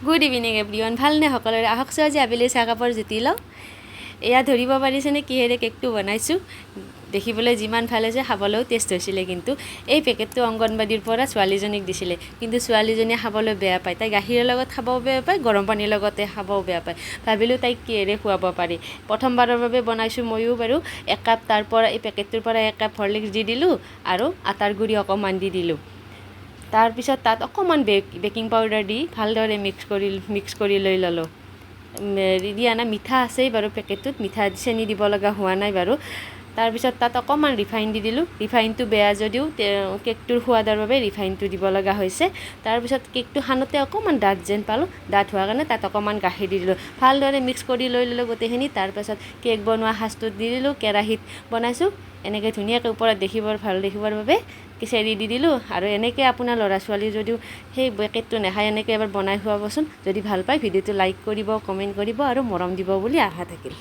Good evening everyone, ভালনে সকলোৰে? আহকচোন আজি আবেলি চাহকাপৰ জুতি লওঁ। এয়া ধৰিব পাৰিছেনে কিহেৰে কেকটো বনাইছোঁ? দেখিবলৈ যিমান ভাল হৈছে খাবলৈও টেষ্ট হৈছিলে। কিন্তু এই পেকেটটো অংগনবাড়ীৰ পৰা ছোৱালীজনীক দিছিলে, কিন্তু ছোৱালীজনীয়ে খাবলৈ বেয়া পায়। তাই গাখীৰৰ লগত খাবও বেয়া পায়, গৰম পানীৰ লগতে খাবও বেয়া পায়। ভাবিলোঁ তাইক কিহেৰে খুৱাব পাৰি। প্ৰথমবাৰৰ বাবে বনাইছোঁ ময়ো বাৰু। একাপ তাৰ পৰা এই পেকেটটোৰ পৰা একাপ হৰলিক্স দি দিলোঁ আৰু আটাৰ গুড়ি অকণমান দি দিলোঁ। তাৰপিছত তাত অকণমান বেকিং পাউডাৰ দি ভালদৰে মিক্স কৰি লৈ ল'লোঁ। দিয়া নাই, মিঠা আছেই বাৰু পেকেটটোত, মিঠা চেনি দিব লগা হোৱা নাই বাৰু। তাৰপিছত তাত অকণমান ৰিফাইন দি দিলোঁ। ৰিফাইনটো বেয়া যদিও কেকটোৰ সোৱাদৰ বাবে ৰিফাইনটো দিব লগা হৈছে। তাৰপিছত কেকটো সানোতে অকণমান ডাঠ যেন পালোঁ, ডাঠ হোৱাৰ কাৰণে তাত অকণমান গাখীৰ দি দিলোঁ। ভালদৰে মিক্স কৰি লৈ ল'লোঁ গোটেইখিনি। তাৰপাছত কেক বনোৱা সাজটোত দি দিলোঁ। কেৰাহীত বনাইছোঁ, এনেকৈ ধুনীয়াকৈ ওপৰত ভাল দেখিবৰ বাবে চেৰি দি দিলোঁ। আৰু এনেকৈ আপোনাৰ ল'ৰা ছোৱালী যদিও সেই পেকেটটো নাখায়, এনেকৈ এবাৰ বনাই খুৱাবচোন। যদি ভাল পায় ভিডিঅ'টো লাইক কৰিব, কমেণ্ট কৰিব আৰু মৰম দিব বুলি আশা থাকিল।